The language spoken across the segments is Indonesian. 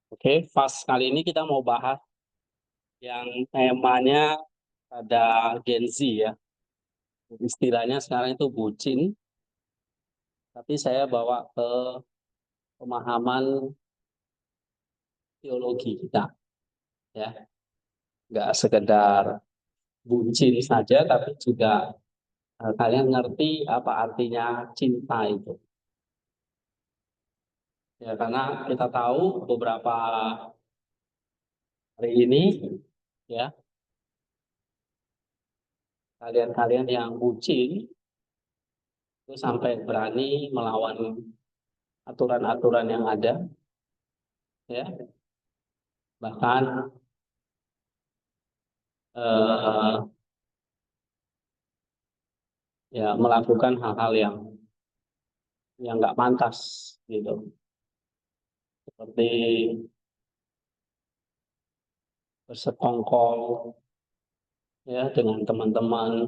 Oke, fast kali ini kita mau bahas yang temanya ada Gen Z ya. Istilahnya sekarang itu bucin, tapi saya bawa ke pemahaman teologi kita ya. Nggak sekedar bucin saja, tapi juga kalian ngerti apa artinya cinta itu. Ya, karena kita tahu beberapa hari ini ya, kalian-kalian yang bucin itu sampai berani melawan aturan-aturan yang ada ya. Bahkan eh, ya melakukan hal-hal yang nggak pantas gitu, seperti bersekongkol ya dengan teman-teman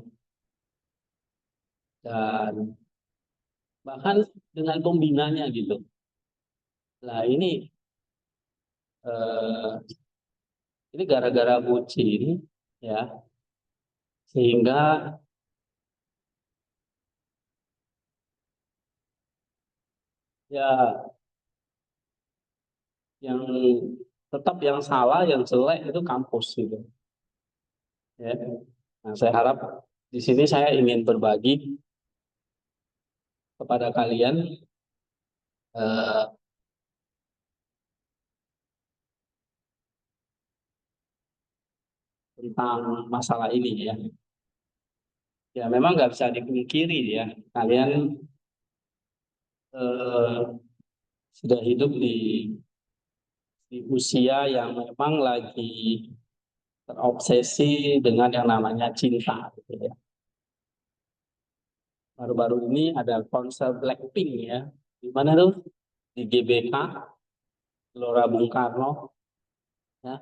dan bahkan dengan pembinanya gitu. Nah ini gara-gara bucin ya, sehingga ya yang tetap yang salah yang jelek itu kampus gitu ya. Nah, saya harap di sini saya ingin berbagi kepada kalian eh, tentang masalah ini ya. Ya memang nggak bisa dipungkiri ya, kalian eh, sudah hidup di usia yang memang lagi terobsesi dengan yang namanya cinta gitu ya. Baru-baru ini ada konser Blackpink ya, di mana tuh, di GBK Gelora Bung Karno ya.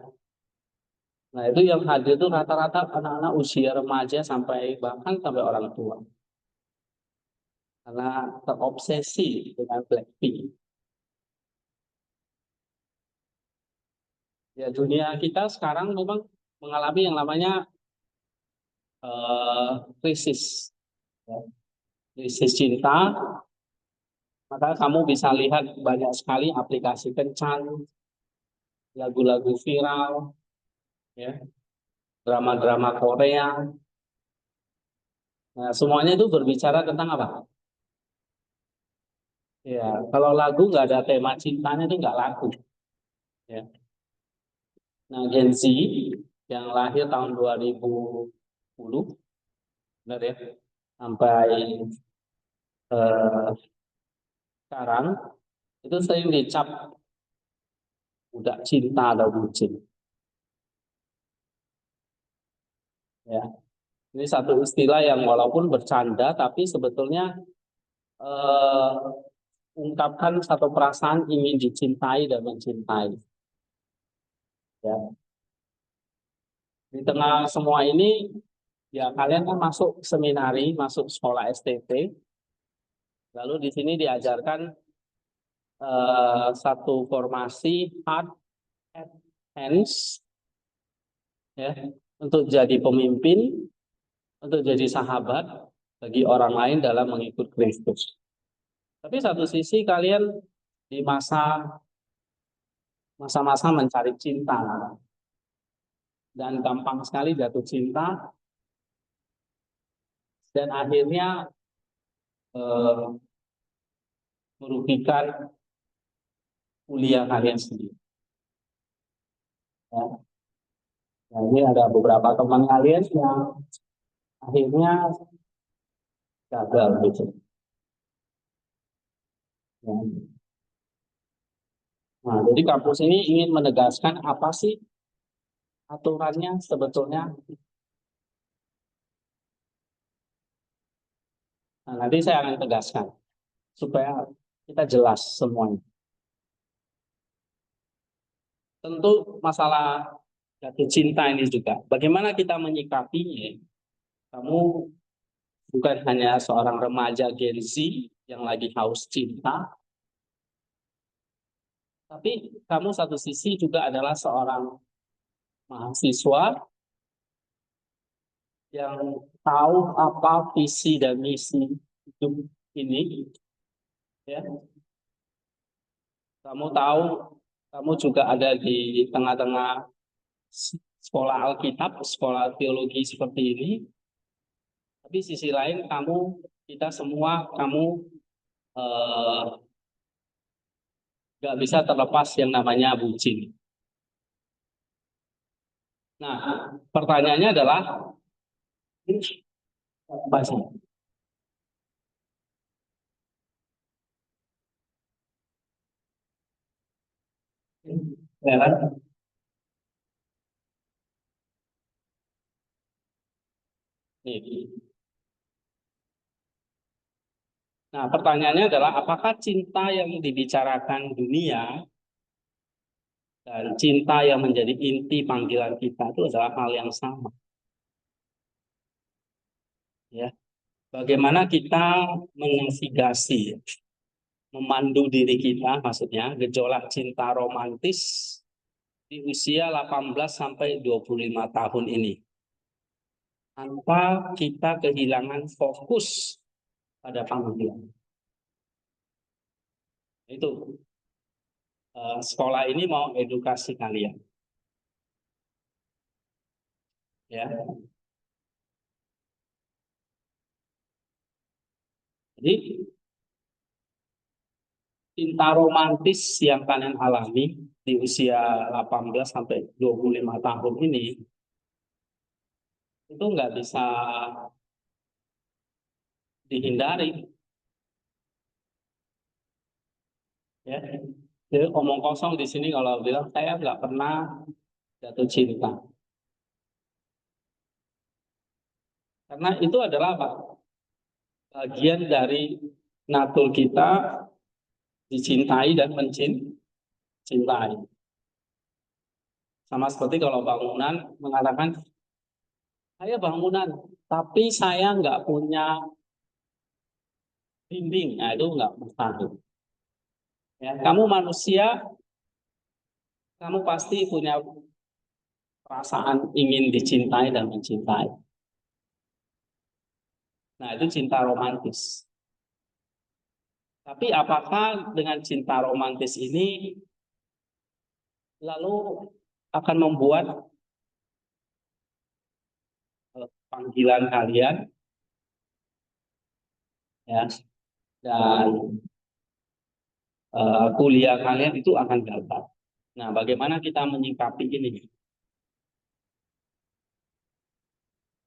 Nah itu yang hadir tuh rata-rata anak-anak usia remaja sampai bahkan sampai orang tua, karena terobsesi dengan Blackpink. Ya dunia kita sekarang memang mengalami yang namanya krisis ya. Krisis cinta. Maka kamu bisa lihat banyak sekali aplikasi kencan, lagu-lagu viral, ya, drama-drama Korea. Nah, semuanya itu berbicara tentang apa? Ya, kalau lagu nggak ada tema cintanya itu nggak laku. Ya. Nah, Gen Z yang lahir tahun 2010, benar ya, sampai eh, sekarang itu sering dicap budak cinta atau bucin. Ya, ini satu istilah yang walaupun bercanda, tapi sebetulnya eh, ungkapkan satu perasaan ingin dicintai dan mencintai. Ya. Di tengah semua ini, ya kalian kan masuk seminari, masuk sekolah STT, lalu di sini diajarkan satu formasi heart and hands, ya, untuk jadi pemimpin, untuk jadi sahabat bagi orang lain dalam mengikut Kristus. Tapi satu sisi kalian di masa-masa mencari cinta dan gampang sekali jatuh cinta dan akhirnya eh, merugikan kuliah kalian sendiri. Ya. Nah, ini ada beberapa teman kalian yang akhirnya gagal gitu. Ya. Nah, jadi kampus ini ingin menegaskan apa sih aturannya sebetulnya. Nah, nanti saya akan tegaskan supaya kita jelas semuanya. Tentu masalah jatuh cinta ini juga. Bagaimana kita menyikapinya? Kamu bukan hanya seorang remaja Gen Z yang lagi haus cinta, Tapi kamu satu sisi juga adalah seorang mahasiswa yang tahu apa visi dan misi hidup ini, ya. Kamu tahu, kamu juga ada di tengah-tengah sekolah Alkitab, sekolah teologi seperti ini. Tapi sisi lain kita semua, kamu eh, nggak bisa terlepas yang namanya bucin. Nah, pertanyaannya adalah apa sih? Ya kan? Nih. Nah, pertanyaannya adalah apakah cinta yang dibicarakan dunia dan cinta yang menjadi inti panggilan kita itu adalah hal yang sama, ya. Bagaimana kita menavigasi, memandu diri kita, maksudnya gejolak cinta romantis di usia 18 sampai 25 tahun ini, tanpa kita kehilangan fokus pada panggilan. Itu sekolah ini mau edukasi kalian, ya. Jadi cinta romantis yang kalian alami di usia 18 sampai 25 tahun ini itu nggak bisa dihindari, ya. Jadi omong kosong di sini kalau bilang saya nggak pernah jatuh cinta, karena itu adalah apa? Bagian dari natur kita dicintai dan mencintai. Sama seperti kalau bangunan mengatakan saya bangunan, tapi saya nggak punya dinding, nah itu nggak mustahil. Ya, kamu manusia, kamu pasti punya perasaan ingin dicintai dan mencintai. Nah, itu cinta romantis. Tapi apakah dengan cinta romantis ini lalu akan membuat panggilan kalian, ya, dan kuliah kalian itu akan gagal? Nah, bagaimana kita menyikapi ini?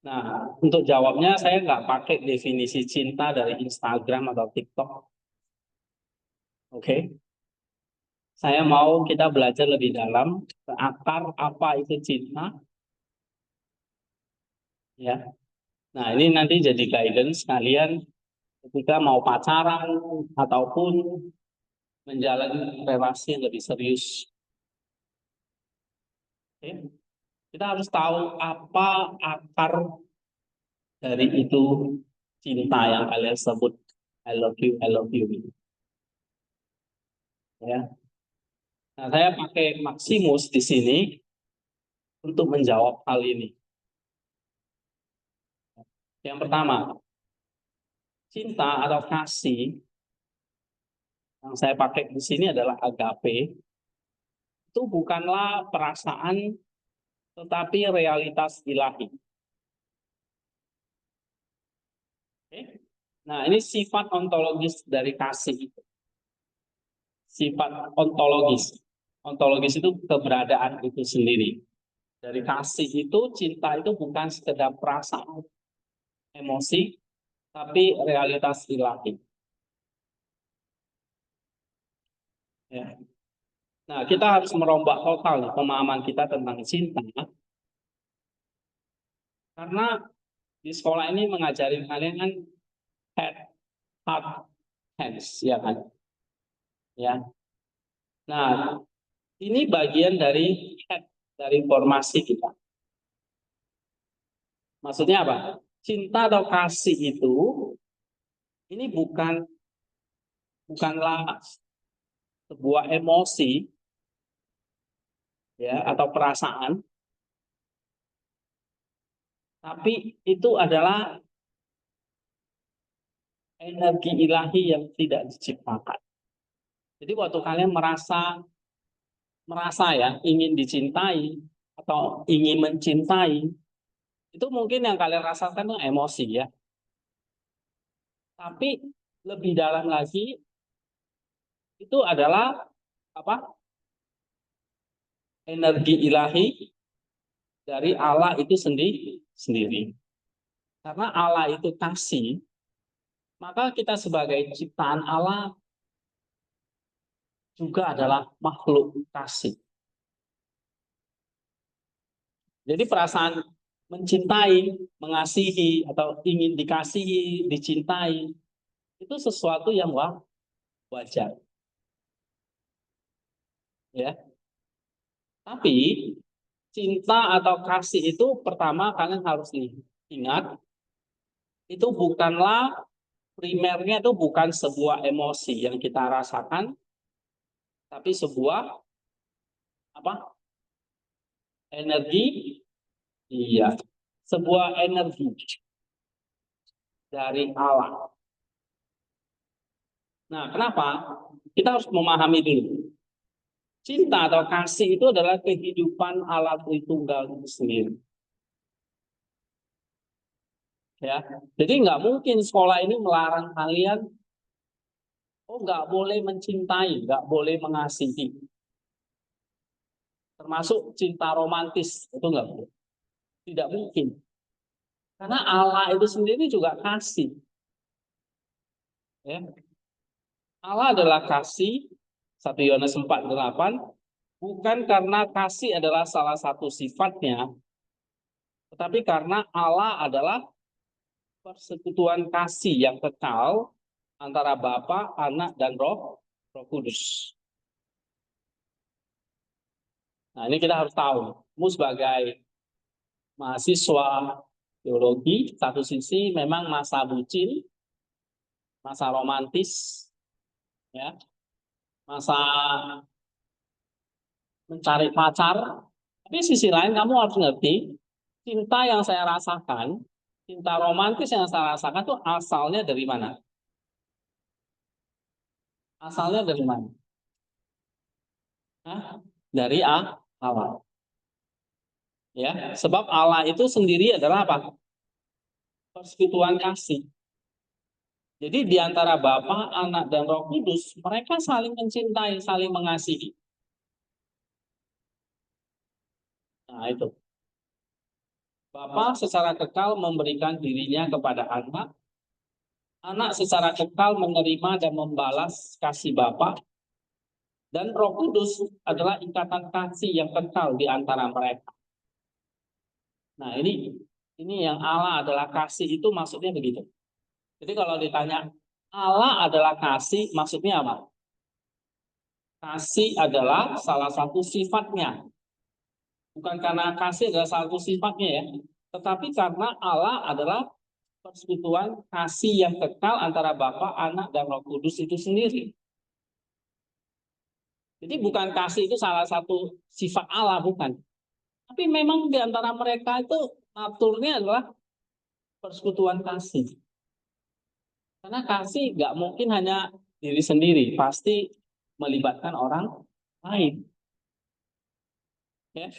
Nah, untuk jawabnya saya nggak pakai definisi cinta dari Instagram atau TikTok. Oke, saya mau kita belajar lebih dalam ke akar apa itu cinta, ya. Nah, ini nanti jadi guidance kalian ketika mau pacaran ataupun menjalani relasi yang lebih serius. Oke? Kita harus tahu apa akar dari itu cinta yang kalian sebut I love you, ya. Nah, saya pakai Maximus di sini untuk menjawab hal ini. Yang pertama, cinta atau kasih yang saya pakai di sini adalah agape. Itu bukanlah perasaan, tetapi realitas ilahi. Oke? Nah, ini sifat ontologis dari kasih itu. Sifat ontologis. Ontologis itu keberadaan itu sendiri. Dari kasih itu, cinta itu bukan sekedar perasaan, emosi, tapi realitas ilahi. Ya. Nah, kita harus merombak total pemahaman kita tentang cinta, karena di sekolah ini mengajari kalian kan head, heart, hands, ya kan? Ya. Nah, ini bagian dari head, dari formasi kita. Maksudnya apa? Cinta atau kasih itu ini bukanlah sebuah emosi ya atau perasaan, tapi itu adalah energi ilahi yang tidak diciptakan. Jadi waktu kalian merasa ya ingin dicintai atau ingin mencintai, itu mungkin yang kalian rasakan itu emosi ya. Tapi lebih dalam lagi itu adalah apa? Energi ilahi dari Allah itu sendiri. Karena Allah itu kasih, maka kita sebagai ciptaan Allah juga adalah makhluk kasih. Jadi perasaan mencintai, mengasihi, atau ingin dikasihi, dicintai, itu sesuatu yang wajar. Ya. Tapi cinta atau kasih itu pertama kalian harus ingat, itu bukanlah primernya itu bukan sebuah emosi yang kita rasakan, tapi sebuah apa? Energi, iya, sebuah energi dari Allah. Nah, kenapa? Kita harus memahami dulu. Cinta atau kasih itu adalah kehidupan Allah Tritunggal itu sendiri. Ya, jadi nggak mungkin sekolah ini melarang kalian, oh nggak boleh mencintai, nggak boleh mengasihi, termasuk cinta romantis itu nggak boleh, tidak mungkin. Karena Allah itu sendiri juga kasih. Ya. Allah adalah kasih, 1 Yohanes 4:8, bukan karena kasih adalah salah satu sifatnya, tetapi karena Allah adalah persekutuan kasih yang kekal antara Bapa, Anak, dan Roh Kudus. Nah, ini kita harus tahu. Kamu sebagai mahasiswa teologi, satu sisi memang masa bucin, masa romantis, ya, masa mencari pacar. Tapi sisi lain kamu harus ngerti, cinta yang saya rasakan, cinta romantis yang saya rasakan itu asalnya dari mana? Asalnya dari mana? Hah? Dari Allah. Ya, sebab Allah itu sendiri adalah apa? Persekutuan kasih. Jadi di antara Bapa, Anak, dan Roh Kudus, mereka saling mencintai, saling mengasihi. Nah, itu. Bapa secara kekal memberikan dirinya kepada anak, anak secara kekal menerima dan membalas kasih Bapa, dan Roh Kudus adalah ikatan kasih yang kekal di antara mereka. Nah, ini yang Allah adalah kasih itu maksudnya begitu. Jadi kalau ditanya Allah adalah kasih, maksudnya apa? Kasih adalah salah satu sifatnya. Bukan karena kasih adalah salah satu sifatnya ya, tetapi karena Allah adalah persekutuan kasih yang kekal antara Bapa, Anak, dan Roh Kudus itu sendiri. Jadi bukan kasih itu salah satu sifat Allah, bukan. Tapi memang di antara mereka itu naturnya adalah persekutuan kasih. Karena kasih nggak mungkin hanya diri sendiri, pasti melibatkan orang lain. Ya.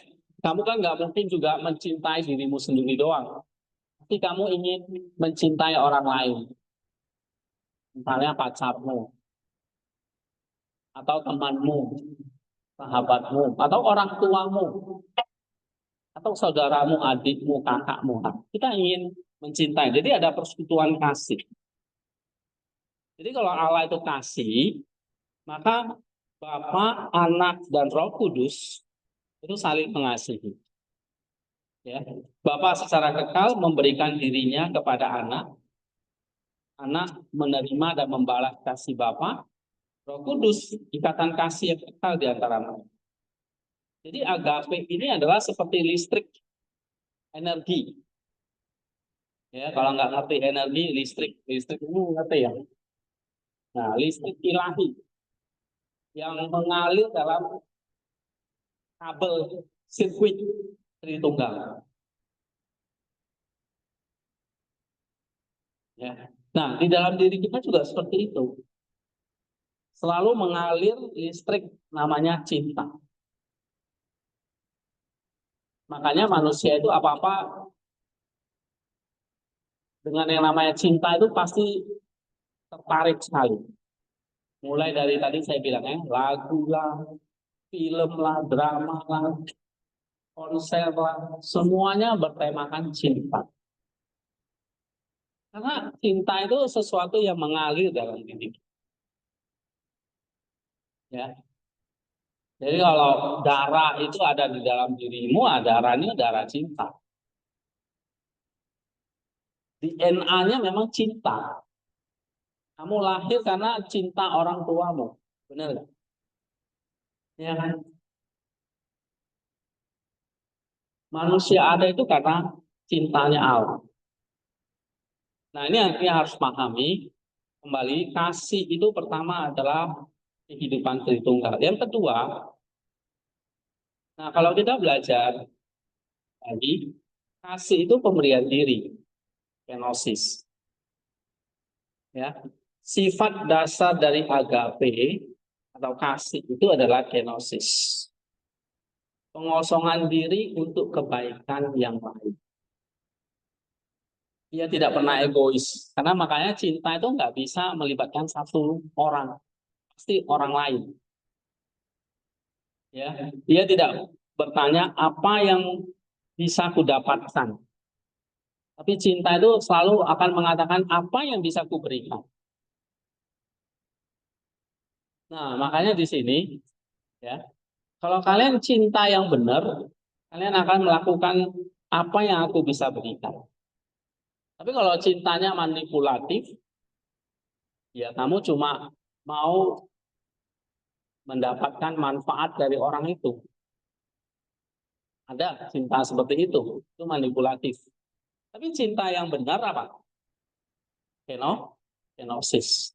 Kamu kan nggak mungkin juga mencintai dirimu sendiri doang. Tapi kamu ingin mencintai orang lain. Misalnya pacarmu, atau temanmu, sahabatmu, atau orang tuamu, atau saudaramu, adikmu, kakakmu. Kita ingin mencintai. Jadi ada persekutuan kasih. Jadi kalau Allah itu kasih, maka Bapa, Anak, dan Roh Kudus itu saling mengasihi. Ya. Bapa secara kekal memberikan dirinya kepada anak, anak menerima dan membalas kasih Bapa, Roh Kudus ikatan kasih yang kekal di antara mereka. Jadi agape ini adalah seperti listrik, energi. Ya, kalau nggak ngerti energi, listrik ini ngerti ya. Nah, listrik ilahi. yang mengalir dalam kabel sirkuit Tritunggal. Ya. Nah, di dalam diri kita juga seperti itu. Selalu mengalir listrik namanya cinta. Makanya manusia itu apa-apa dengan yang namanya cinta itu pasti tertarik sekali. Mulai dari tadi saya bilang ya, lagu lah, film lah, drama lah, konser lah, semuanya bertemakan cinta. Karena cinta itu sesuatu yang mengalir dalam diri. Ya. Jadi kalau darah itu ada di dalam dirimu, darahnya darah cinta. DNA-nya memang cinta. Kamu lahir karena cinta orang tuamu. Benar nggak? Ya kan? Manusia ada itu karena cintanya Allah. Nah ini yang harus pahami. Kembali, kasih itu pertama adalah kehidupan Tritunggal. Yang kedua, nah kalau kita belajar lagi, kasih itu pemberian diri, kenosis. Ya, sifat dasar dari agape atau kasih itu adalah kenosis, pengosongan diri untuk kebaikan yang lain. Dia tidak pernah egois, karena makanya cinta itu nggak bisa melibatkan satu orang, pasti orang lain. Ya, dia tidak bertanya apa yang bisa aku dapatkan, tapi cinta itu selalu akan mengatakan apa yang bisa aku berikan. Nah, makanya di sini, ya, kalau kalian cinta yang benar, kalian akan melakukan apa yang aku bisa berikan. Tapi kalau cintanya manipulatif, ya kamu cuma mau mendapatkan manfaat dari orang itu. Ada cinta seperti itu manipulatif. Tapi cinta yang benar apa? Kenosis.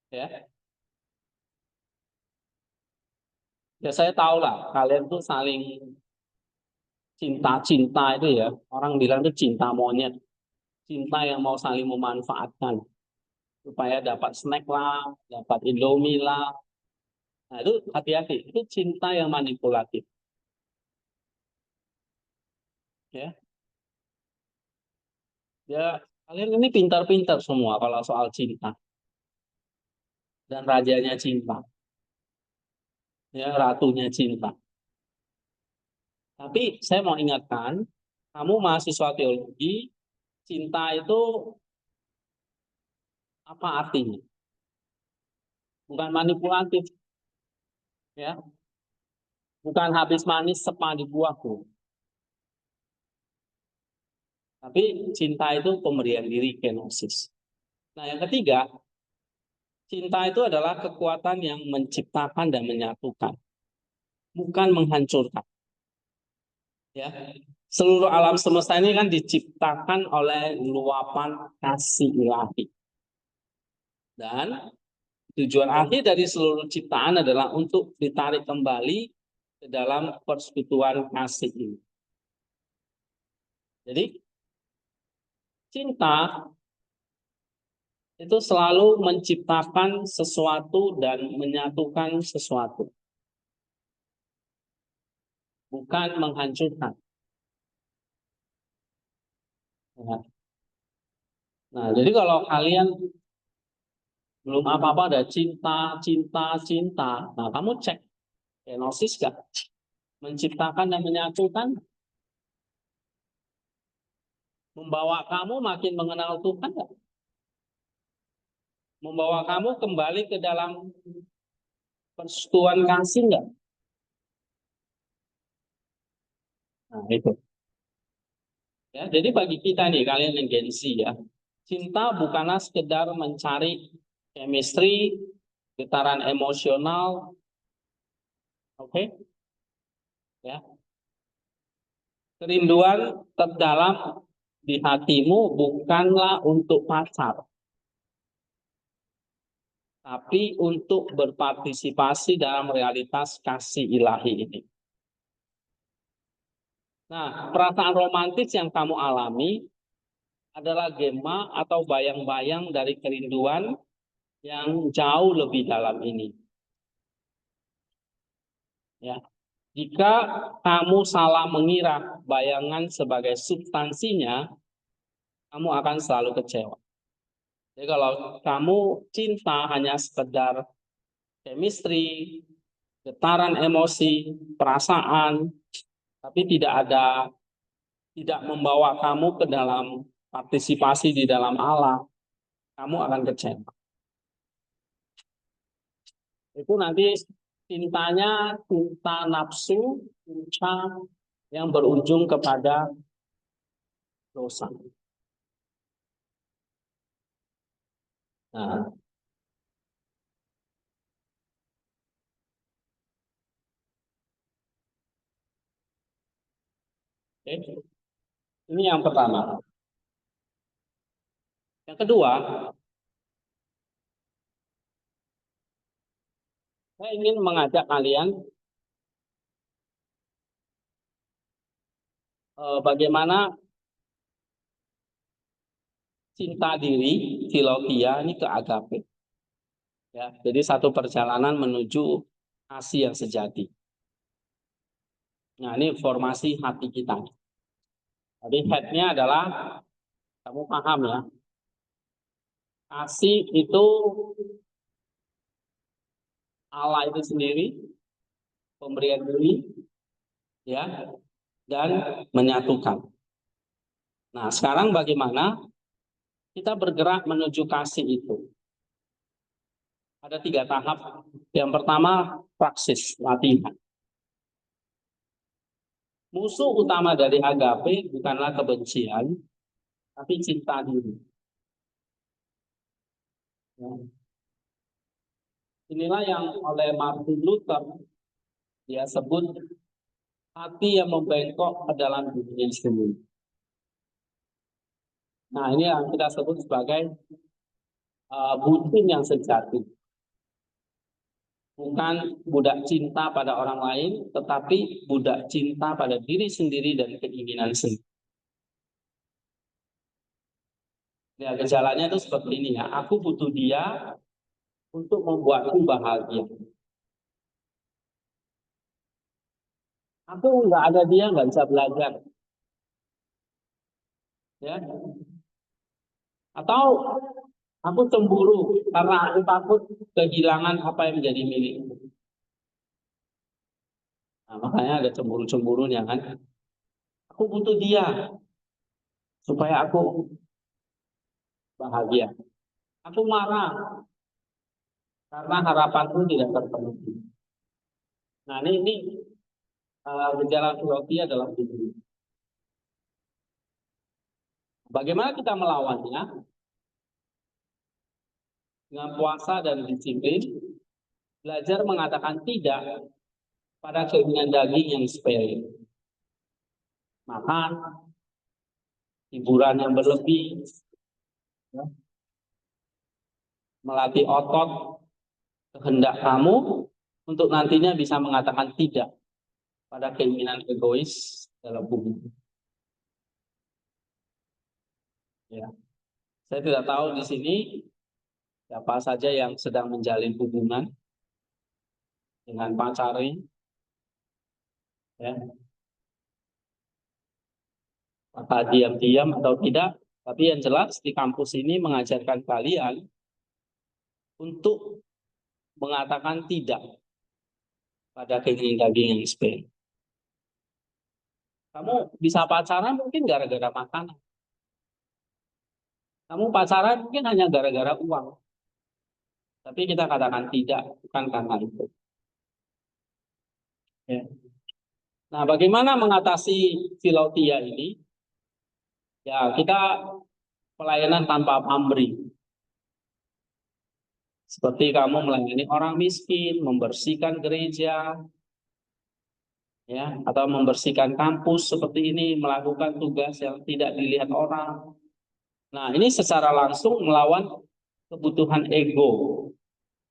Ya, ya saya tahu lah, kalian tuh saling cinta-cinta itu ya. Orang bilang itu cinta monyet. Cinta yang mau saling memanfaatkan. Supaya dapat snack lah, dapat Indomie lah. Nah itu hati-hati, itu cinta yang manipulatif. Ya, ya kalian ini pintar-pintar semua kalau soal cinta. Dan rajanya cinta. Ya, ratunya cinta. Tapi saya mau ingatkan, kamu mahasiswa teologi, cinta itu apa artinya? Bukan manipulatif, ya. Bukan habis manis sepadi buahku. Tapi cinta itu pemberian diri, kenosis. Nah, yang ketiga, cinta itu adalah kekuatan yang menciptakan dan menyatukan, bukan menghancurkan. Ya, seluruh alam semesta ini kan diciptakan oleh luapan kasih ilahi. Dan tujuan akhir dari seluruh ciptaan adalah untuk ditarik kembali ke dalam persekutuan kasih ini. Jadi cinta itu selalu menciptakan sesuatu dan menyatukan sesuatu, bukan menghancurkan. Nah, jadi kalau kalian belum apa-apa ada cinta, cinta, cinta, nah kamu cek kenosis gak? Menciptakan dan menyatukan, membawa kamu makin mengenal Tuhan gak? Membawa kamu kembali ke dalam persekutuan kasih nggak? Nah, itu. Ya, jadi bagi kita nih, kalian yang Gen Z ya, cinta bukanlah sekedar mencari chemistry, getaran emosional, oke? Ya, kerinduan terdalam di hatimu bukanlah untuk pacar, tapi untuk berpartisipasi dalam realitas kasih ilahi ini. Nah, perasaan romantis yang kamu alami adalah gema atau bayang-bayang dari kerinduan yang jauh lebih dalam ini. Ya. Jika kamu salah mengira bayangan sebagai substansinya, kamu akan selalu kecewa. Jadi kalau kamu cinta hanya sekedar chemistry, getaran emosi, perasaan, tapi tidak membawa kamu ke dalam partisipasi di dalam Allah, kamu akan kecewa. Itu nanti cintanya cinta nafsu, cinta yang berujung kepada dosa. Nah, oke. Ini yang pertama. Yang kedua, saya ingin mengajak kalian bagaimana cinta diri, filotia ini ke agape. Ya, jadi satu perjalanan menuju kasih yang sejati. Nah, ini formasi hati kita. Jadi headnya adalah, kamu paham ya, kasih itu Allah itu sendiri, pemberian diri, ya, dan menyatukan. Nah, sekarang bagaimana kita bergerak menuju kasih itu? Ada 3 tahap. Yang pertama, praksis, latihan. Musuh utama dari agape bukanlah kebencian, tapi cinta diri. Ya. Inilah yang oleh Martin Luther dia sebut hati yang membengkok ke dalam dirinya sendiri. Nah, ini yang kita sebut sebagai bucin yang sejati. Bukan budak cinta pada orang lain, tetapi budak cinta pada diri sendiri dan keinginan sendiri. Ya, gejalanya itu seperti ini ya. Aku butuh dia untuk membuatku bahagia. Aku nggak ada dia nggak bisa belajar. Ya. Atau aku cemburu karena aku takut kehilangan apa yang menjadi milikku. Nah, makanya ada cemburu-cemburunya kan. Aku butuh dia supaya aku bahagia. Aku marah karena harapanku tidak terpenuhi. Nah, ini gejala filosofi dalam diri. Bagaimana kita melawannya? Dengan puasa dan disiplin, belajar mengatakan tidak pada keinginan daging yang sepele. Makan, hiburan yang berlebih, ya, melatih otot kehendak kamu untuk nantinya bisa mengatakan tidak pada keinginan egois dalam hubungan. Ya. Saya tidak tahu di sini siapa saja yang sedang menjalin hubungan dengan pacarnya, ya. Apakah diam-diam atau tidak, tapi yang jelas di kampus ini mengajarkan kalian untuk mengatakan tidak pada keinginan daging yang sepele. Kamu bisa pacaran mungkin gara-gara makanan. Kamu pacaran mungkin hanya gara-gara uang. Tapi kita katakan tidak, bukan karena itu. Ya. Nah, bagaimana mengatasi filotia ini? Ya, kita pelayanan tanpa pamrih. Seperti kamu melayani orang miskin, membersihkan gereja, ya, atau membersihkan kampus seperti ini, melakukan tugas yang tidak dilihat orang. Nah, ini secara langsung melawan kebutuhan ego.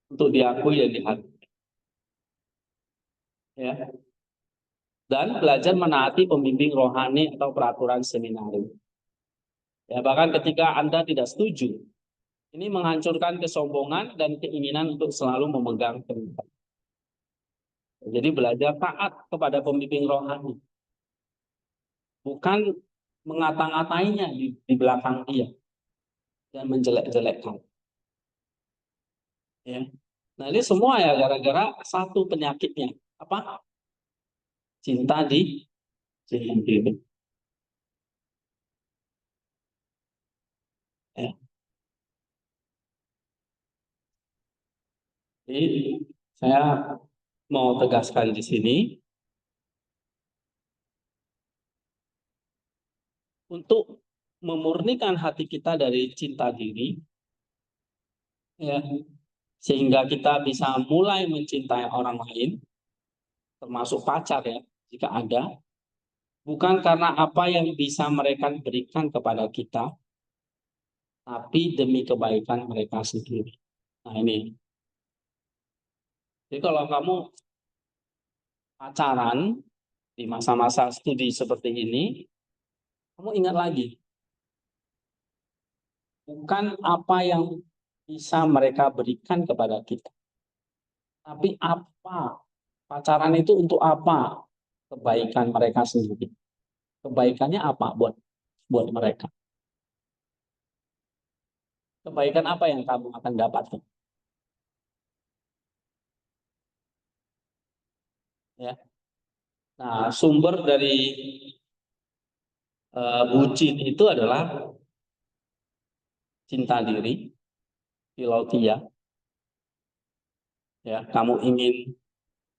untuk diakui dan dihargai. Ya. Dan belajar menaati pembimbing rohani atau peraturan seminari. Ya, bahkan ketika Anda tidak setuju, ini menghancurkan kesombongan dan keinginan untuk selalu memegang kebenaran. Jadi belajar taat kepada pembimbing rohani, bukan mengata-ngatainya di belakang dia dan menjelek-jelekkan. Ya. Nah ini semua ya gara-gara satu penyakitnya, apa? Cinta diri. Ya. Jadi saya mau tegaskan di sini, untuk memurnikan hati kita dari cinta diri, ya, sehingga kita bisa mulai mencintai orang lain, termasuk pacar ya, jika ada, bukan karena apa yang bisa mereka berikan kepada kita, tapi demi kebaikan mereka sendiri. Nah ini, jadi kalau kamu pacaran di masa-masa studi seperti ini, kamu ingat lagi, bukan apa yang bisa mereka berikan kepada kita, tapi apa pacaran itu untuk apa, kebaikan mereka sendiri. Kebaikannya apa buat mereka? Kebaikan apa yang kamu akan dapatkan? Ya. Nah, sumber dari bucin itu adalah cinta diri, filotia. Ya, kamu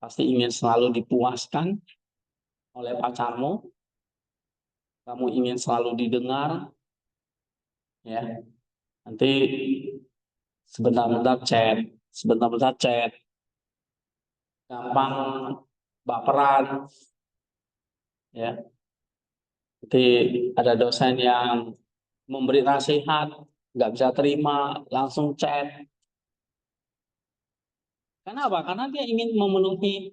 pasti ingin selalu dipuaskan oleh pacarmu, kamu ingin selalu didengar, ya. Nanti sebentar-bentar chat, sebentar-bentar chat, gampang baperan, ya. Nanti ada dosen yang memberi nasihat, nggak bisa terima, langsung chat. Kenapa? Karena dia ingin memenuhi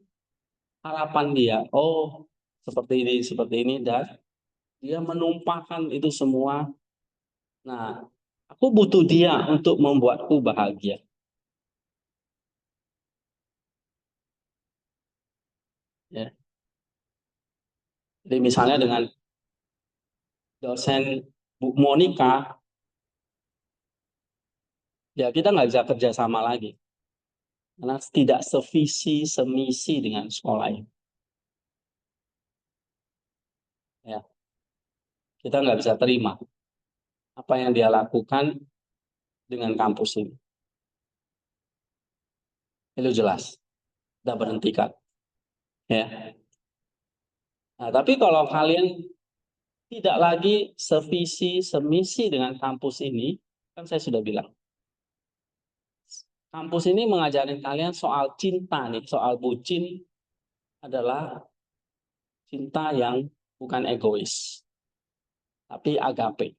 harapan dia. Oh, seperti ini, dan dia menumpahkan itu semua. Nah, aku butuh dia untuk membuatku bahagia. Ya. Jadi misalnya dengan dosen Bu Monica, ya kita nggak bisa kerja sama lagi. Karena tidak sevisi, semisi dengan sekolah ini. Ya, kita nggak bisa terima apa yang dia lakukan dengan kampus ini. Itu jelas, kita berhentikan. Ya. Nah, tapi kalau kalian tidak lagi sevisi, semisi dengan kampus ini, kan saya sudah bilang, kampus ini mengajarin kalian soal cinta nih, soal bucin adalah cinta yang bukan egois, tapi agape.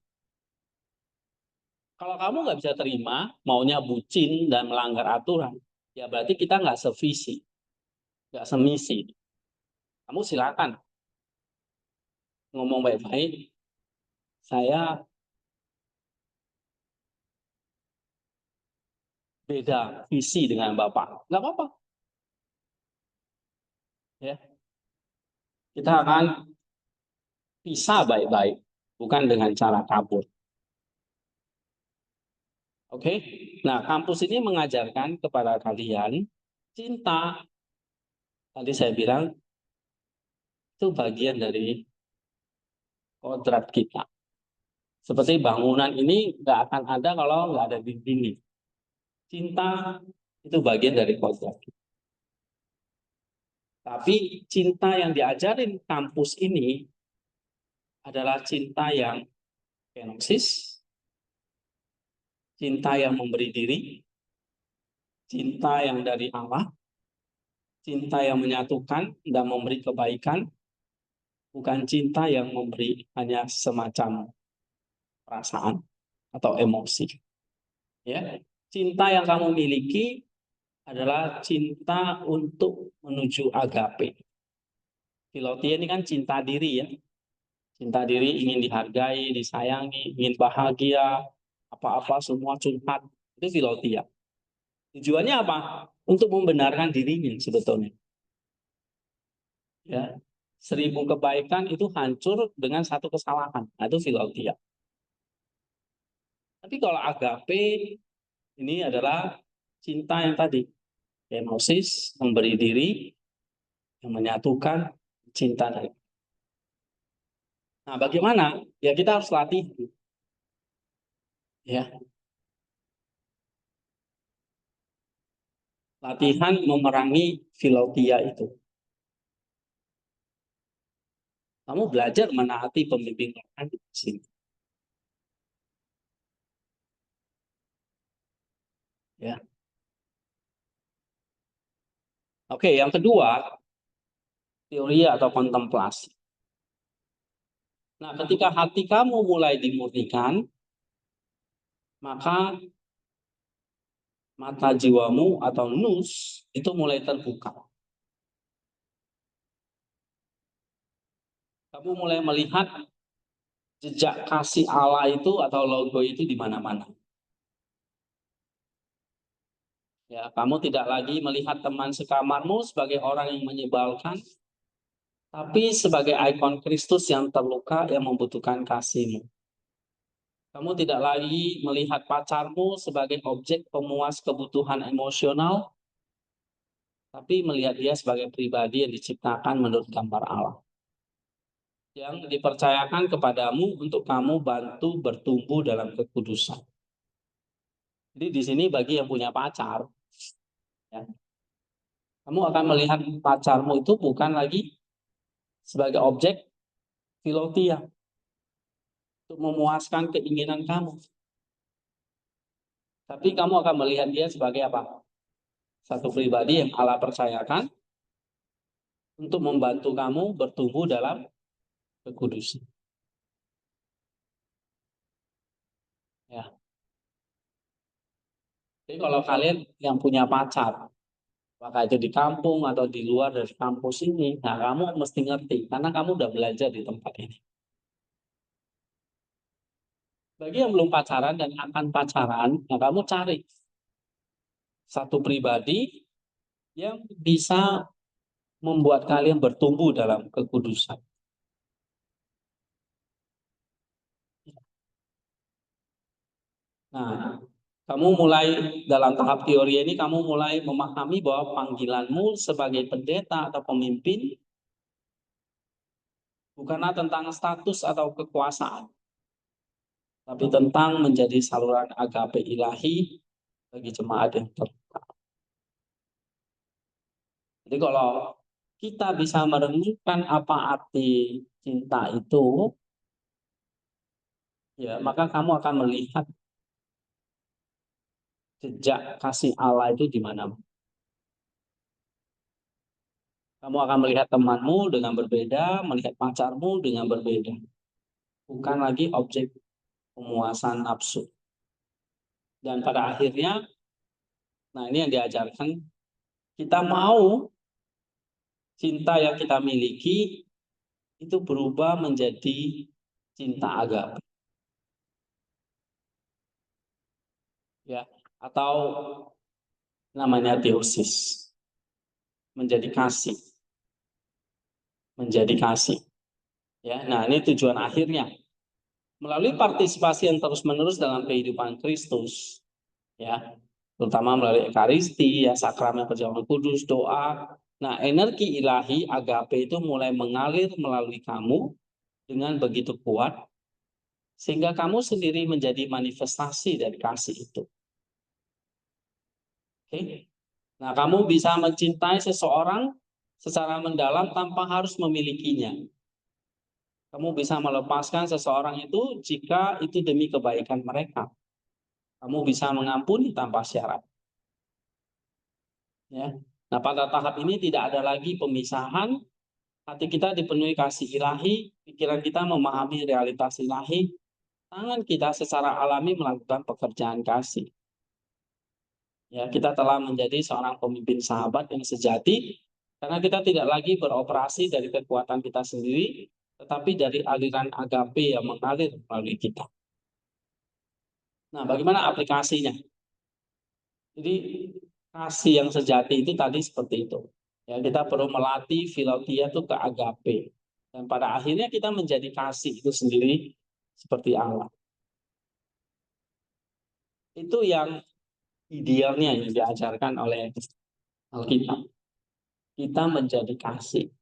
Kalau kamu nggak bisa terima, maunya bucin dan melanggar aturan, ya berarti kita nggak sevisi, nggak semisi. Kamu silakan ngomong baik-baik, saya beda visi dengan Bapak. Nggak apa-apa. Ya. Kita akan pisah baik-baik, bukan dengan cara kabur. Oke, nah kampus ini mengajarkan kepada kalian cinta. Tadi saya bilang itu bagian dari kodrat kita. Seperti bangunan ini nggak akan ada kalau nggak ada dinding. Cinta itu bagian dari kodrat kita. Tapi cinta yang diajarin kampus ini adalah cinta yang kenosis, cinta yang memberi diri, cinta yang dari Allah, cinta yang menyatukan dan memberi kebaikan, bukan cinta yang memberi hanya semacam perasaan atau emosi. Ya, cinta yang kamu miliki adalah cinta untuk menuju agape. Filotia ini kan cinta diri ya. Cinta diri, ingin dihargai, disayangi, ingin bahagia, apa-apa semua curhat. Itu filotia. Tujuannya apa? Untuk membenarkan dirinya sebetulnya. Ya, 1000 kebaikan itu hancur dengan satu kesalahan. Nah, itu filotia. Tapi kalau agape ini adalah cinta yang tadi, kenosis, memberi diri, yang menyatukan cinta dari. Nah, bagaimana? Ya kita harus latih, ya. Latihan memerangi filotia itu. Kamu belajar menaati pembimbing Quran di sini. Ya. Oke, yang kedua, teori atau kontemplasi. Nah, ketika hati kamu mulai dimurnikan, maka mata jiwamu atau nus itu mulai terbuka. Kamu mulai melihat jejak kasih Allah itu atau logo itu di mana-mana. Ya, kamu tidak lagi melihat teman sekamarmu sebagai orang yang menyebalkan, tapi sebagai ikon Kristus yang terluka yang membutuhkan kasihmu. Kamu tidak lagi melihat pacarmu sebagai objek pemuas kebutuhan emosional, tapi melihat dia sebagai pribadi yang diciptakan menurut gambar Allah. Yang dipercayakan kepadamu untuk kamu bantu bertumbuh dalam kekudusan. Jadi di sini bagi yang punya pacar, ya, kamu akan melihat pacarmu itu bukan lagi sebagai objek filotia untuk memuaskan keinginan kamu. Tapi kamu akan melihat dia sebagai apa? Satu pribadi yang Allah percayakan untuk membantu kamu bertumbuh dalam kekudusan. Ya. Jadi kalau kalian yang punya pacar, maka itu di kampung atau di luar dari kampus ini, nah kamu mesti ngerti karena kamu udah belajar di tempat ini. Bagi yang belum pacaran dan akan pacaran, nah kamu cari satu pribadi yang bisa membuat kalian bertumbuh dalam kekudusan. Nah, kamu mulai dalam tahap teori ini, kamu mulai memahami bahwa panggilanmu sebagai pendeta atau pemimpin bukanlah tentang status atau kekuasaan, tapi tentang menjadi saluran agape ilahi bagi jemaat yang terluka. Jadi kalau kita bisa merenungkan apa arti cinta itu, ya maka kamu akan melihat jejak kasih Allah itu di mana. Kamu akan melihat temanmu dengan berbeda, melihat pacarmu dengan berbeda. Bukan lagi objek pemuasan nafsu. Dan pada akhirnya, nah ini yang diajarkan, kita mau cinta yang kita miliki itu berubah menjadi cinta agape. Ya, atau namanya teosis. Menjadi kasih. Menjadi kasih. Ya, nah ini tujuan akhirnya. Melalui partisipasi yang terus-menerus dalam kehidupan Kristus, ya, terutama melalui Ekaristi, ya, sakramen perjamuan kudus, doa. Nah, energi ilahi agape itu mulai mengalir melalui kamu dengan begitu kuat, sehingga kamu sendiri menjadi manifestasi dari kasih itu. Oke? Nah, kamu bisa mencintai seseorang secara mendalam tanpa harus memilikinya. Kamu bisa melepaskan seseorang itu jika itu demi kebaikan mereka. Kamu bisa mengampuni tanpa syarat. Ya. Nah, pada tahap ini tidak ada lagi pemisahan. Hati kita dipenuhi kasih ilahi, pikiran kita memahami realitas ilahi, tangan kita secara alami melakukan pekerjaan kasih. Ya, kita telah menjadi seorang pemimpin sahabat yang sejati karena kita tidak lagi beroperasi dari kekuatan kita sendiri, tetapi dari aliran agape yang mengalir melalui kita. Nah, bagaimana aplikasinya? Jadi kasih yang sejati itu tadi seperti itu. Ya, kita perlu melatih filotia itu ke agape. Dan pada akhirnya kita menjadi kasih itu sendiri seperti Allah. Itu yang idealnya yang diajarkan oleh Alkitab. Kita menjadi kasih.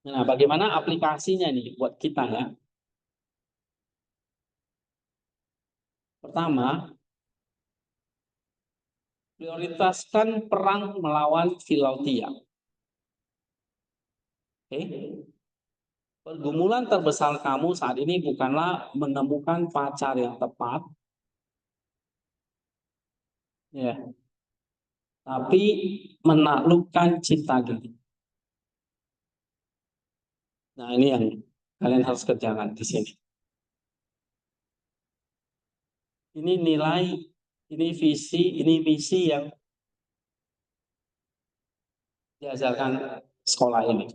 Nah, bagaimana aplikasinya nih buat kita ya? Pertama, prioritaskan perang melawan Filadelfia. Oke? Pergumulan terbesar kamu saat ini bukanlah menemukan pacar yang tepat, ya, tapi menaklukkan cinta diri. Nah, ini yang kalian harus kerjakan di sini. Ini nilai, ini visi, ini misi yang diajarkan sekolah ini.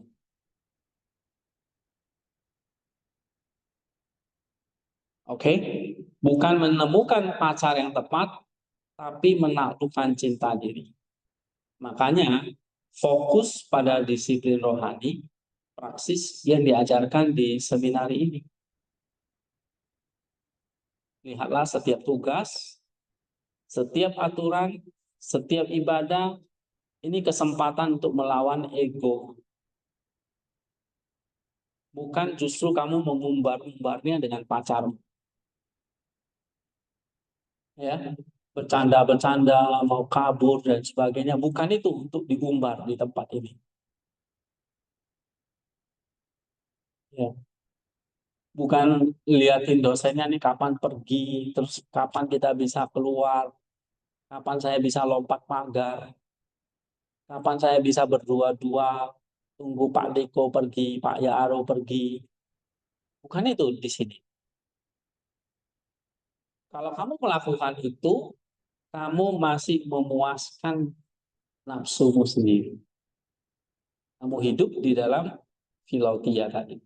Oke? Bukan menemukan pacar yang tepat, tapi menaklukkan cinta diri. Makanya fokus pada disiplin rohani, praksis yang diajarkan di seminar ini. Lihatlah setiap tugas, setiap aturan, setiap ibadah, ini kesempatan untuk melawan ego. Bukan justru kamu mengumbar-umbarnya dengan pacarmu. Ya, bercanda-bercanda, mau kabur dan sebagainya. Bukan itu untuk diumbar di tempat ini. Ya. Bukan liatin dosennya nih kapan pergi, terus kapan kita bisa keluar, kapan saya bisa lompat pagar, kapan saya bisa berdua-dua, tunggu Pak Deko pergi, Pak Yaaro pergi. Bukan itu di sini. Kalau kamu melakukan itu, kamu masih memuaskan nafsumu sendiri. Kamu hidup di dalam filautia tadi.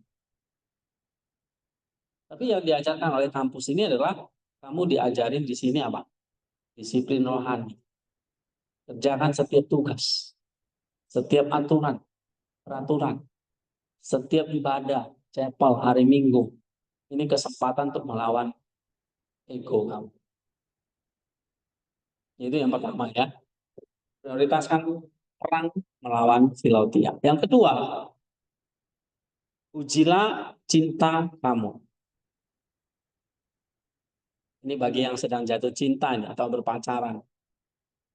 Tapi yang diajarkan oleh kampus ini adalah kamu diajarin di sini apa? Disiplin rohani. Kerjakan setiap tugas, setiap aturan, peraturan, setiap ibadah, chapel, hari Minggu. Ini kesempatan untuk melawan ego kamu. Itu yang pertama ya. Prioritaskan perang melawan filautia. Yang kedua, ujilah cinta kamu. Ini bagi yang sedang jatuh cinta atau berpacaran.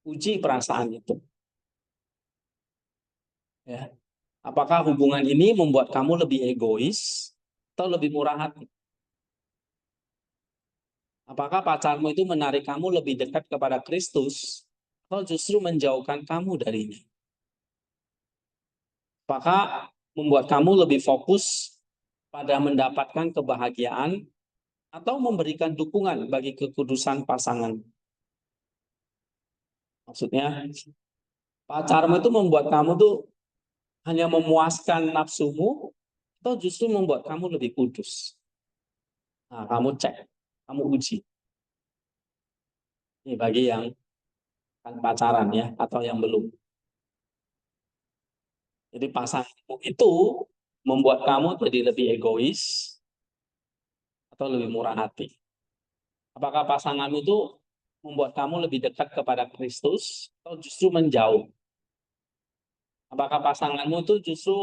Uji perasaan itu. Ya. Apakah hubungan ini membuat kamu lebih egois atau lebih murah hati? Apakah pacarmu itu menarik kamu lebih dekat kepada Kristus atau justru menjauhkan kamu darinya? Apakah membuat kamu lebih fokus pada mendapatkan kebahagiaan atau memberikan dukungan bagi kekudusan pasangan? Maksudnya, pacarmu itu membuat kamu tuh hanya memuaskan nafsumu atau justru membuat kamu lebih kudus? Nah, kamu cek, kamu uji. Ini bagi yang kan pacaran ya atau yang belum. Jadi pasanganmu itu membuat kamu jadi lebih egois atau lebih murah hati. Apakah pasanganmu itu membuat kamu lebih dekat kepada Kristus atau justru menjauh? Apakah pasanganmu itu justru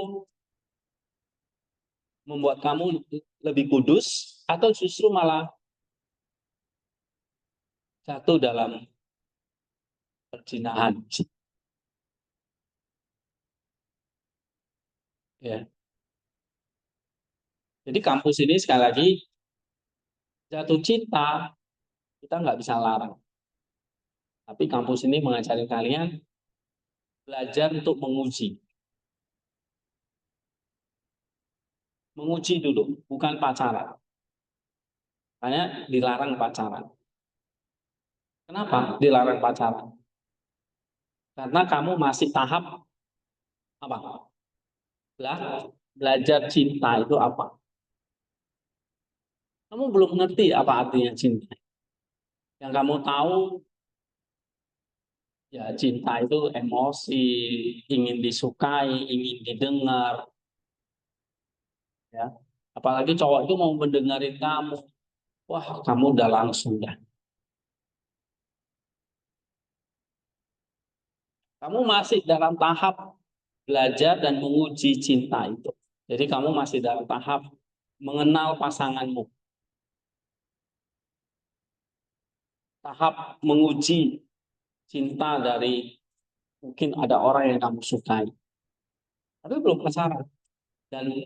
membuat kamu lebih kudus atau justru malah jatuh dalam perzinahan? Ya. Jadi kampus ini sekali lagi jatuh cinta kita nggak bisa larang. Tapi kampus ini mengajari kalian belajar untuk menguji. Menguji dulu, bukan pacaran. Hanya dilarang pacaran. Kenapa dilarang pacaran? Karena kamu masih tahap apa? Belajar cinta itu apa? Kamu belum ngerti apa artinya cinta. Yang kamu tahu ya cinta itu emosi, ingin disukai, ingin didengar, ya. Apalagi cowok itu mau mendengarin kamu, wah kamu udah langsung dah. Kamu masih dalam tahap belajar dan menguji cinta itu. Jadi kamu masih dalam tahap mengenal pasanganmu, tahap menguji cinta dari mungkin ada orang yang kamu sukai, tapi belum pacaran. Dan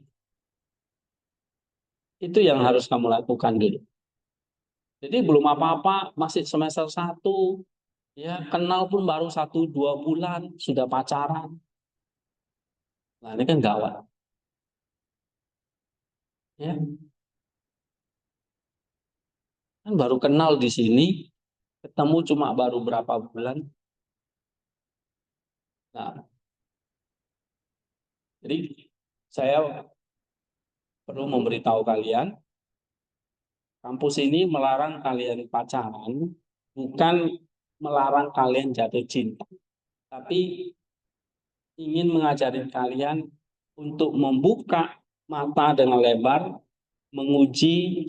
itu yang harus kamu lakukan dulu. Jadi belum apa-apa, masih semester 1, ya kenal pun baru 1-2 bulan sudah pacaran. Nah ini kan gawat, ya kan baru kenal di sini, ketemu cuma baru berapa bulan. Nah, jadi saya perlu memberitahu kalian, kampus ini melarang kalian pacaran, bukan melarang kalian jatuh cinta, tapi ingin mengajarin kalian untuk membuka mata dengan lebar, menguji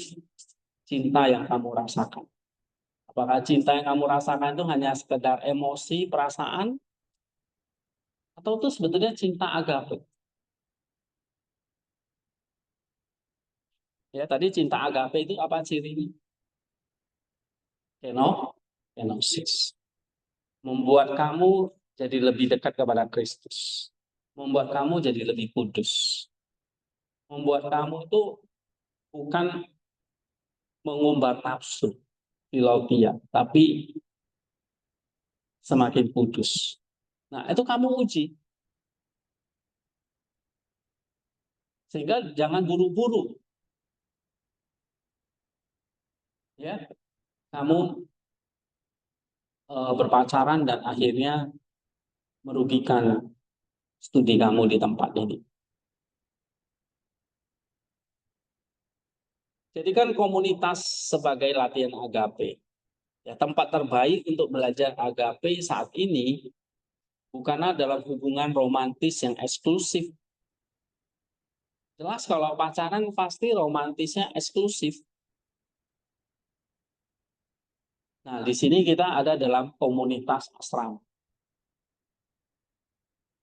cinta yang kamu rasakan. Apakah cinta yang kamu rasakan itu hanya sekedar emosi, perasaan, atau itu sebetulnya cinta agape? Ya, tadi cinta agape itu apa cirinya? Kenosis. Membuat kamu jadi lebih dekat kepada Kristus. Membuat kamu jadi lebih kudus. Membuat kamu itu bukan mengumbar nafsu, filautia, tapi semakin kudus. Nah, itu kamu uji. Sehingga jangan buru-buru, ya. Kamu berpacaran dan akhirnya merugikan studi kamu di tempat ini. Jadi kan komunitas sebagai latihan agape. Ya, tempat terbaik untuk belajar agape saat ini bukanlah dalam hubungan romantis yang eksklusif. Jelas kalau pacaran pasti romantisnya eksklusif. Nah, di sini kita ada dalam komunitas asrama.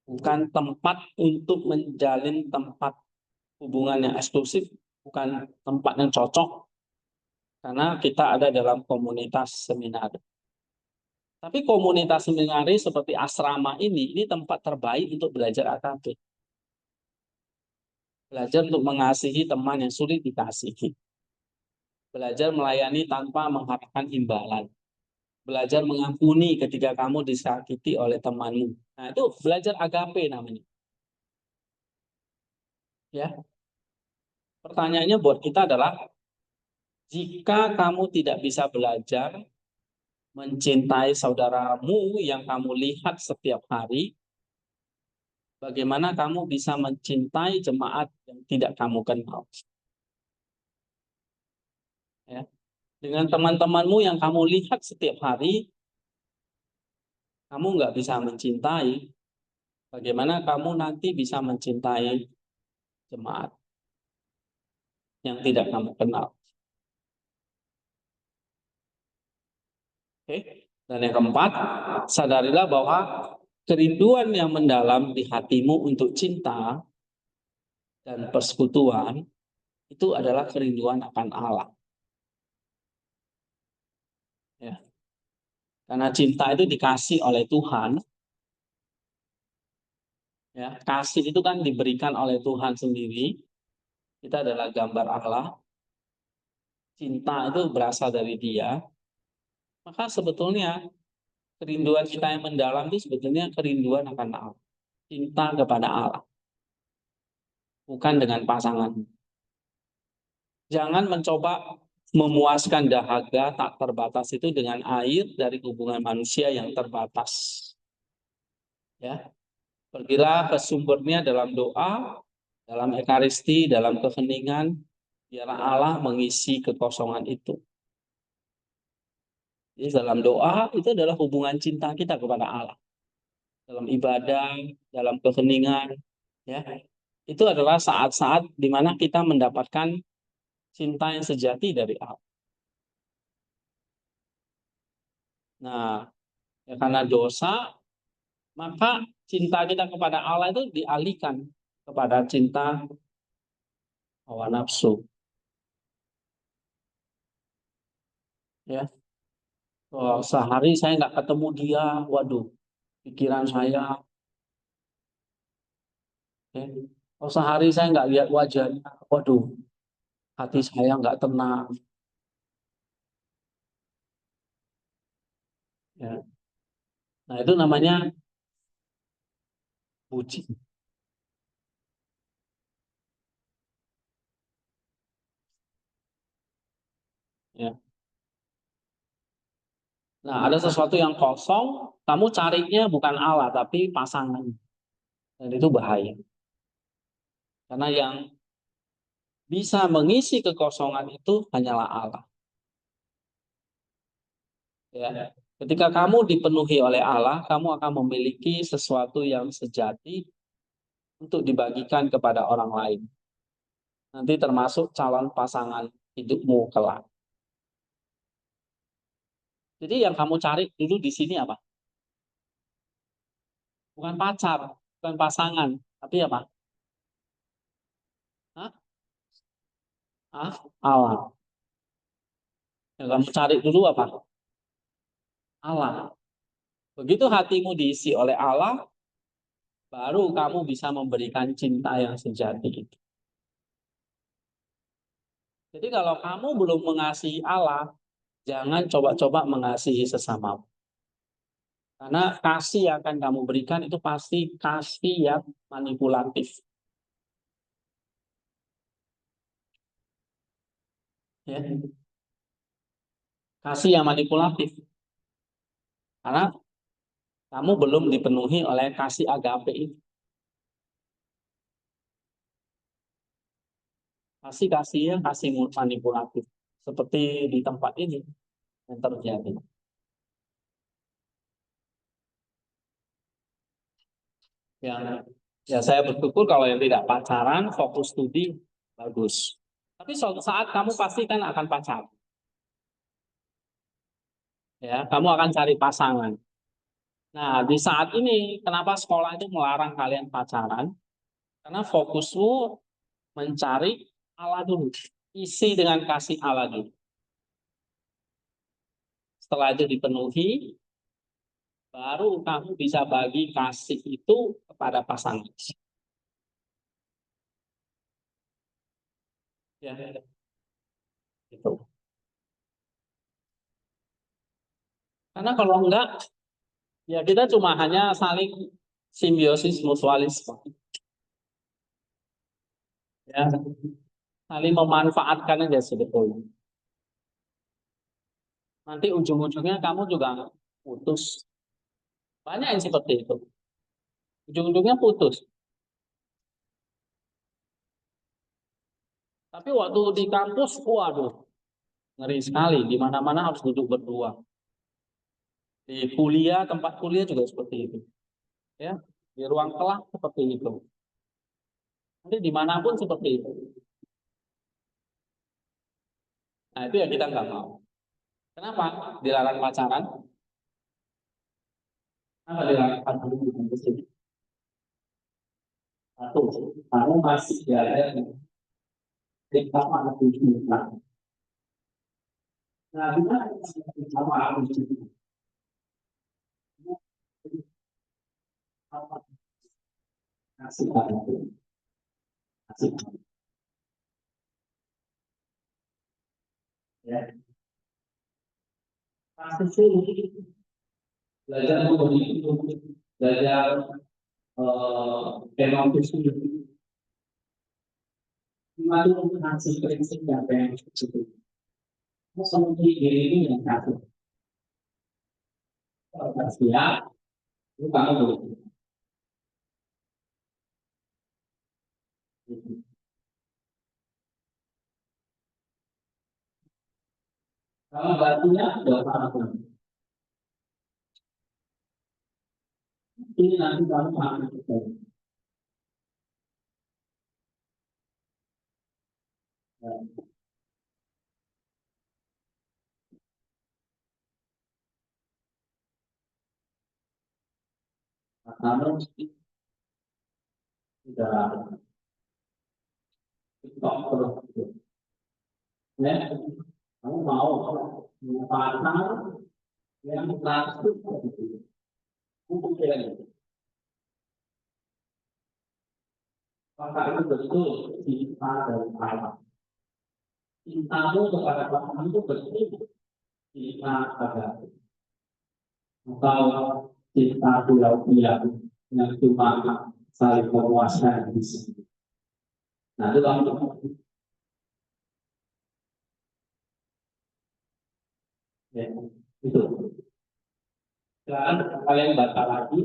Bukan tempat untuk menjalin tempat hubungan yang eksklusif, bukan tempat yang cocok, karena kita ada dalam komunitas seminar. Tapi komunitas seminari seperti asrama ini tempat terbaik untuk belajar AKB. Belajar untuk mengasihi teman yang sulit dikasihi. Belajar melayani tanpa mengharapkan imbalan. Belajar mengampuni ketika kamu disakiti oleh temanmu. Nah, itu belajar agape namanya. Ya. Pertanyaannya buat kita adalah, jika kamu tidak bisa belajar mencintai saudaramu yang kamu lihat setiap hari, bagaimana kamu bisa mencintai jemaat yang tidak kamu kenal? Ya. Dengan teman-temanmu yang kamu lihat setiap hari, kamu nggak bisa mencintai, bagaimana kamu nanti bisa mencintai jemaat yang tidak kamu kenal? Oke. Dan yang keempat, sadarilah bahwa kerinduan yang mendalam di hatimu untuk cinta dan persekutuan itu adalah kerinduan akan Allah. Ya. Karena cinta itu dikasih oleh Tuhan. Ya, kasih itu kan diberikan oleh Tuhan sendiri. Kita adalah gambar Allah. Cinta itu berasal dari Dia. Maka sebetulnya kerinduan kita yang mendalam itu sebetulnya kerinduan akan Allah. Cinta kepada Allah. Bukan dengan pasangan. Jangan mencoba memuaskan dahaga tak terbatas itu dengan air dari hubungan manusia yang terbatas. Ya, pergilah ke sumbernya dalam doa, dalam ekaristi, dalam keheningan, biarlah Allah mengisi kekosongan itu. Jadi dalam doa itu adalah hubungan cinta kita kepada Allah. Dalam ibadah, dalam keheningan, ya, itu adalah saat-saat di mana kita mendapatkan cinta yang sejati dari Allah. Nah, ya karena dosa, maka cinta kita kepada Allah itu dialihkan kepada cinta hawa nafsu. Ya, oh, sehari saya nggak ketemu dia, waduh, pikiran saya. Ya. Oh, sehari saya nggak lihat wajahnya, waduh, hati saya nggak tenang. Ya. Nah, itu namanya puji. Ya. Nah, ada sesuatu yang kosong, kamu carinya bukan Allah, tapi pasangan. Dan itu bahaya. Karena yang bisa mengisi kekosongan itu hanyalah Allah. Ya. Ketika kamu dipenuhi oleh Allah, kamu akan memiliki sesuatu yang sejati untuk dibagikan kepada orang lain. Nanti termasuk calon pasangan hidupmu kelak. Jadi yang kamu cari dulu di sini apa? Bukan pacar, bukan pasangan, tapi apa? Hah? Hah? Allah. Yang kamu cari dulu apa? Allah. Begitu hatimu diisi oleh Allah, baru kamu bisa memberikan cinta yang sejati itu. Jadi kalau kamu belum mengasihi Allah, jangan coba-coba mengasihi sesamamu. Karena kasih yang akan kamu berikan itu pasti kasih yang manipulatif. Ya. Kasih yang manipulatif. Karena kamu belum dipenuhi oleh kasih agape itu. Kasih-kasihnya kasih manipulatif. Seperti di tempat ini yang terjadi. Ya saya bersyukur kalau yang tidak pacaran, fokus studi, bagus. Tapi suatu saat kamu pasti kan akan pacaran. Ya, kamu akan cari pasangan. Nah, di saat ini, kenapa sekolah itu melarang kalian pacaran? Karena fokusmu mencari Allah dulu. Isi dengan kasih Allah dulu. Setelah itu dipenuhi, baru kamu bisa bagi kasih itu kepada pasangan. Ya, itu. Karena kalau enggak, ya kita cuma hanya saling simbiosis mutualisme. Ya, saling memanfaatkan aja sebetulnya. Nanti ujung-ujungnya kamu juga putus. Banyak yang seperti itu. Ujung-ujungnya putus. Tapi waktu di kampus, waduh, ngeri sekali. Di mana-mana harus duduk berdua. Di kuliah, tempat kuliah juga seperti itu. Ya, di ruang kelas seperti itu. Nanti dimanapun seperti itu. Nah, itu yang kita nggak mau. Kenapa? Dilarang pacaran? Kenapa dilarang pacaran? Satu, kamu masih berada di kamar cinta. Nah, gimana sama aku cinta? Kasih kamu, kasih kamu. Ya, pasti sih belajar begitu, belajar tema khusus. Gimana untuk ngasih prinsip yang pengen itu. Seperti diri ini yang satu. Kalau nggak siap, itu kamu boleh. Kalau nggak siap, nggak apa-apa. Ini nanti kamu akan kita. Kamu sudah stop terus. Ya, kamu mau pasang yang plastik itu untuk jalan. Maka itu betul cinta dan Allah. Cintamu kepada Tuhan itu betul cinta pada atau cinta pulau-pulau yang cuma saling menguasai di sini. Nah, itu kamu ya, itu. Sekarang kalian baca lagi,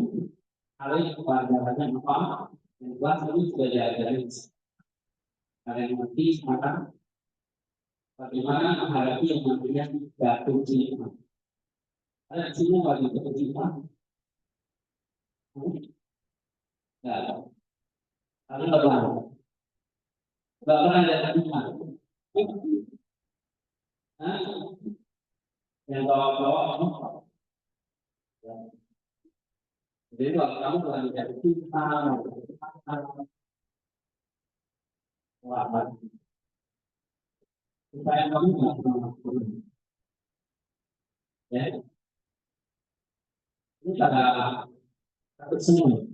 kalian pelajarannya apa? Yang kelas ini sudah diajarin. Kalian ngerti sekarang bagaimana menghadapi yang namanya jatuh cinta. Ada di sini bagi jatuh cinta? Enggak. Karena nggak pernah jatuh cinta. Nah, yang bawa-bawa ya. Jadi kalau kamu pernah jatuh cinta, wah, supaya kamu nggak pernah ya. Ini pada takut semua.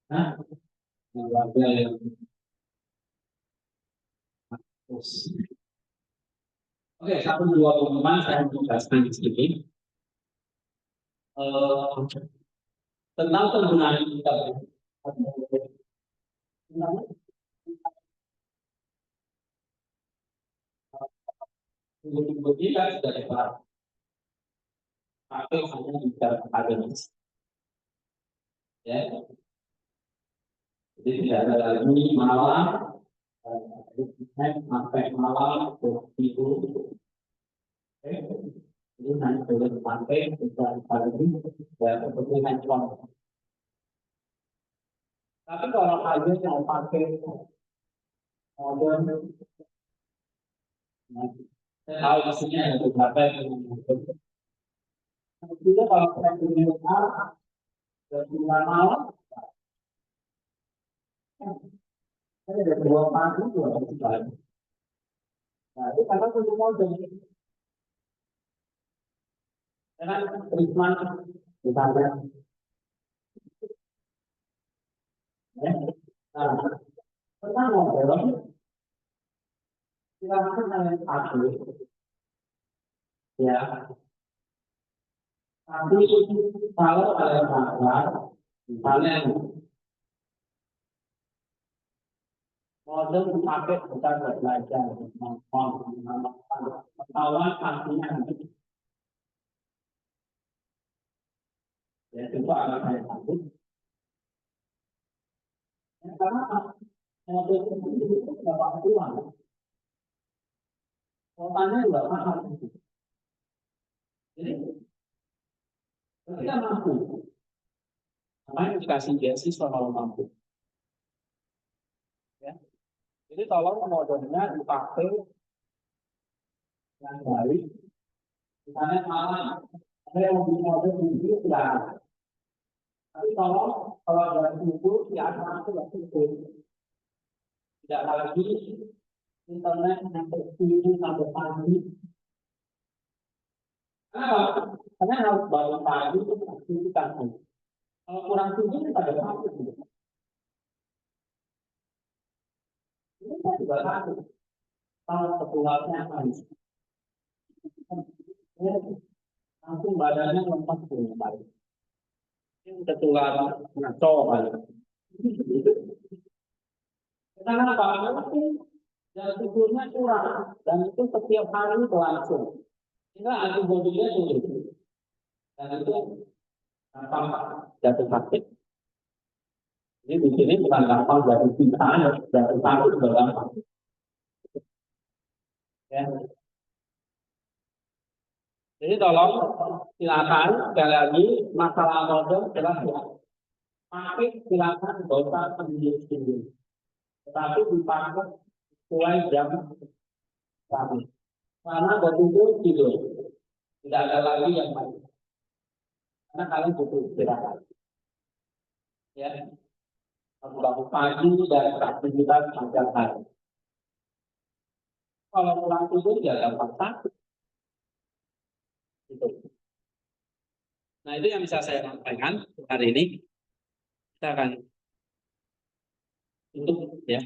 Nah, yang warga yang terus. Oke, satu dua pengumuman saya mau jelaskan di sini. Tentang penggunaan kita. Tunggu-tunggu kita sudah dipakai hanya bicara akademis. Ya, jadi tidak ada lagi malam, sampai malam tidur. Ini hanya boleh dipakai tidak pagi dan untuk handphone. Tapi kalau kalian yang pakai modern, saya tahu di sini ada beberapa yang sebetulnya kalau kita punya rumah dan malam, saya ada dua pagi dua pagi. Nah, itu karena punya modern. Karena Prisma misalnya, ya. Nah, tentang modern, silakan kalian pakai, ya. Tapi kalau kalian pakai, misalnya model dipakai bukan buat belajar, pengetahuan pastinya nanti. Ya, coba akan saya sambut. Karena model itu dapat uang. Kotanya juga mahal. Jadi, kita mampu. Namanya dikasih beasiswa kalau mampu. Ya. Jadi tolong modelnya dipakai yang baik. Misalnya malah ada yang lebih model tinggi sudah. Tapi kalau dari itu ya itu tidak lagi internet yang tertinggi sampai pagi. Karena harus bangun pagi itu aktivitas. Kalau kurang tinggi kita ada pagi. Ini kita juga takut. Kalau keluarnya apa? Langsung badannya lemas sekali. Ini ketularan ngaco. Karena apa? dan tidurnya kurang, dan itu setiap hari berlangsung, sehingga antibodinya tinggi, dan itu gampang jatuh sakit. Jadi di sini bukan gampang jatuh cinta, jatuh sakit juga gampang. Ya. Jadi tolong silakan sekali lagi masalah model jelas ya. Pakai silakan dosa sendiri-sendiri, tetapi dipakai sesuai jam kami. Karena waktu itu tidur, tidak ada lagi yang lain. Karena kalian butuh istirahat. Ya, bangun pagi dan aktivitas panjang hari. Kalau kurang tidur ya gampang sakit. Gitu. Nah itu yang bisa saya sampaikan hari ini. Kita akan tutup ya.